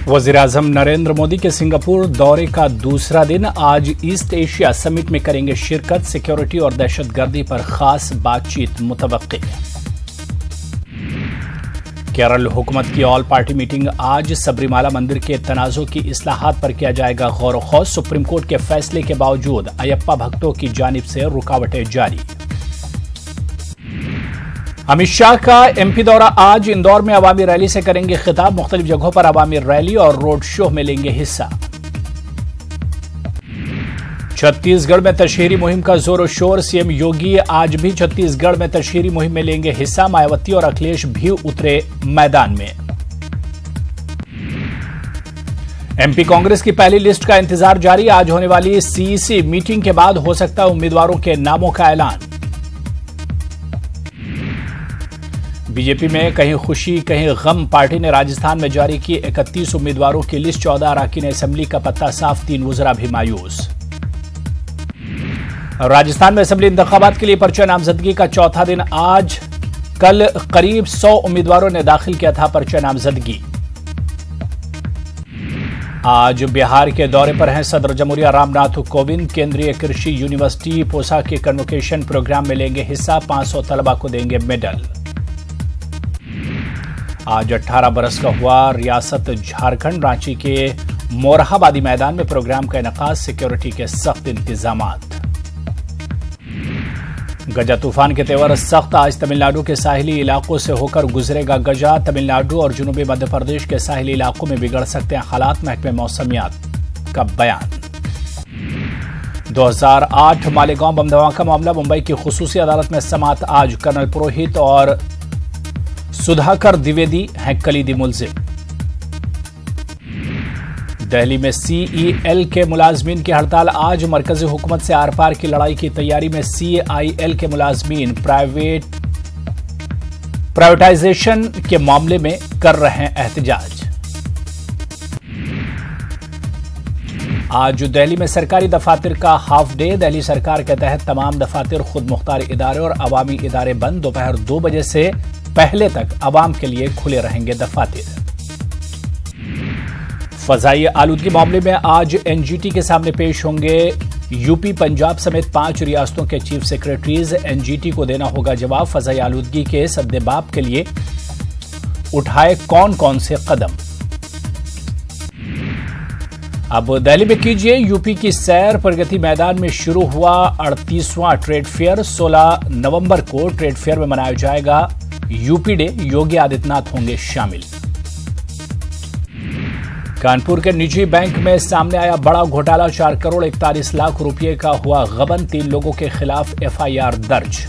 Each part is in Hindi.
वज़ीर-ए-आज़म नरेंद्र मोदी के सिंगापुर दौरे का दूसरा दिन। आज ईस्ट एशिया समिट में करेंगे शिरकत। सिक्योरिटी और दहशतगर्दी पर खास बातचीत मुतवक्की। केरल हुकूमत की ऑल पार्टी मीटिंग आज। सबरीमाला मंदिर के तनाज़ों की इस्लाहात पर किया जाएगा गौर ख़ौस। सुप्रीम कोर्ट के फैसले के बावजूद अयप्पा भक्तों की जानिब से रुकावटें जारी। अमित शाह का एमपी दौरा आज। इंदौर में अवामी रैली से करेंगे खिताब। मुख्तलिफ जगहों पर अवामी रैली और रोड शो में लेंगे हिस्सा। छत्तीसगढ़ में तशहीरी मुहिम का जोर शोर। सीएम योगी आज भी छत्तीसगढ़ में तशहीरी मुहिम में लेंगे हिस्सा। मायावती और अखिलेश भी उतरे मैदान में। एमपी कांग्रेस की पहली लिस्ट का इंतजार जारी। आज होने वाली सीईसी मीटिंग के बाद हो सकता है उम्मीदवारों के नामों का ऐलान। बीजेपी में कहीं खुशी कहीं गम। पार्टी ने राजस्थान में जारी की 31 उम्मीदवारों की लिस्ट। 14 अरकान असेंबली का पत्ता साफ। 3 वज़रा भी मायूस। राजस्थान में असेंबली इंतखाबात के लिए पर्चा नामजदगी का चौथा दिन आज। कल करीब 100 उम्मीदवारों ने दाखिल किया था पर्चा नामजदगी। आज बिहार के दौरे पर हैं सदर जमहूरिया रामनाथ कोविंद। केंद्रीय कृषि यूनिवर्सिटी पूसा के कन्वोकेशन प्रोग्राम में लेंगे हिस्सा। 500 तलबा को देंगे मेडल। आज 18 बरस का हुआ रियासत झारखंड। रांची के मोरहाबादी मैदान में प्रोग्राम का इनेकाद। सिक्योरिटी के सख्त इंतजामात। गजा तूफान के तेवर सख्त। आज तमिलनाडु के साहिली इलाकों से होकर गुजरेगा गजा। तमिलनाडु और जुनूबी मध्य प्रदेश के साहिली इलाकों में बिगड़ सकते हैं हालात। महकमे मौसमियात का बयान। 2008 मालेगांव बम धमाका मामला। मुंबई की खुसूसी अदालत में समाअत आज। कर्नल पुरोहित और सुधाकर द्विवेदी हैं कलीदी मुलजिम। दिल्ली में सीईएल के मुलाजमीन की हड़ताल आज। मरकजी हुकूमत से आर पार की लड़ाई की तैयारी में सीआईएल के मुलाजमीन प्राइवेटाइजेशन के मामले में कर रहे हैं एहतजाज। आज दिल्ली में सरकारी दफातर का हाफ डे। दिल्ली सरकार के तहत तमाम दफातर, खुद मुख्तार इदारे और अवामी इदारे बंद। दोपहर 2 बजे से पहले तक अवाम के लिए खुले रहेंगे दफातर। फजाई आलूदगी मामले में आज एनजीटी के सामने पेश होंगे यूपी, पंजाब समेत 5 रियासतों के चीफ सेक्रेटरीज। एनजीटी को देना होगा जवाब। फजाई आलूदगी के सद्देबाब के लिए उठाए कौन कौन से कदम। अब दिल्ली में कीजिए यूपी की सैर। प्रगति मैदान में शुरू हुआ 38वां ट्रेड फेयर। 16 नवंबर को ट्रेड फेयर में मनाया जाएगा यूपी डे। योगी आदित्यनाथ होंगे शामिल। कानपुर के निजी बैंक में सामने आया बड़ा घोटाला। 4 करोड़ 41 लाख रुपए का हुआ गबन। 3 लोगों के खिलाफ एफआईआर दर्ज।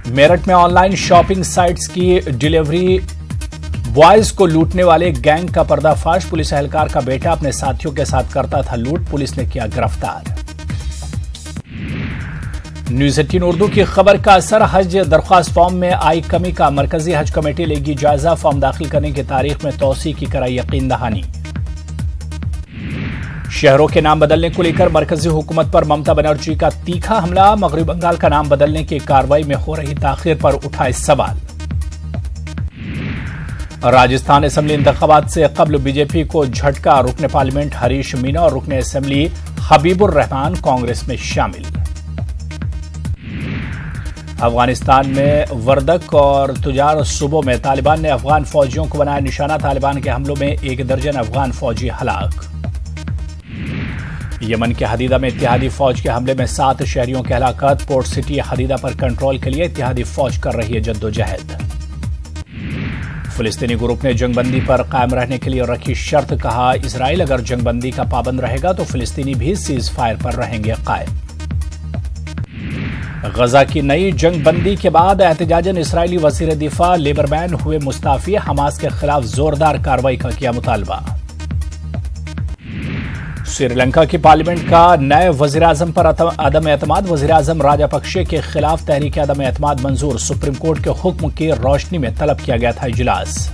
मेरठ में ऑनलाइन शॉपिंग साइट्स की डिलीवरी बॉयज को लूटने वाले गैंग का पर्दाफाश। पुलिस एहलकार का बेटा अपने साथियों के साथ करता था लूट। पुलिस ने किया गिरफ्तार। न्यूज़ 18 उर्दू की खबर का असर। हज दरख्वास्त फॉर्म में आई कमी का मरकजी हज कमेटी लेगी जायजा। फॉर्म दाखिल करने की तारीख में तौसी की कराई यकीन दहानी। शहरों के नाम बदलने को लेकर मरकजी हुकूमत पर ममता बनर्जी का तीखा हमला। मगरबी बंगाल का नाम बदलने की कार्रवाई में हो रही ताखीर पर उठाए सवाल। राजस्थान असेंबली इंतखाबात से कबल बीजेपी को झटका। रुकने पार्लियामेंट हरीश मीना और रुकने असेंबली हबीबुर रहमान कांग्रेस में शामिल। अफगानिस्तान में वर्दक और तुजार सूबों में तालिबान ने अफगान फौजियों को बनाया निशाना। तालिबान के हमलों में 1 दर्जन अफगान फौजी हलाक। यमन के हदीदा में इत्तेहादी फौज के हमले में 7 शहरियों के हलाकत। पोर्ट सिटी हदीदा पर कंट्रोल के लिए इत्तेहादी फौज कर रही है जद्दोजहद। फिलिस्तीनी ग्रुप ने जंगबंदी पर कायम रहने के लिए रखी शर्त। कहा इजराइल अगर जंगबंदी का पाबंद रहेगा तो फिलिस्तीनी भी सीज फायर पर रहेंगे कायम। गजा की नई जंगबंदी के बाद एहतजाजन इसराइली वजीर दिफा लेबरमैन हुए मुस्ताफी। हमास के खिलाफ जोरदार कार्रवाई का किया मुतालबा। श्रीलंका की पार्लियामेंट का नए वजीर-ए-आज़म पर अदम एतमाद। वजीर-ए-आज़म राजापक्षे के खिलाफ तहरीक अदम एतमाद मंजूर। सुप्रीम कोर्ट के हुक्म की रोशनी में तलब किया गया था इजलास।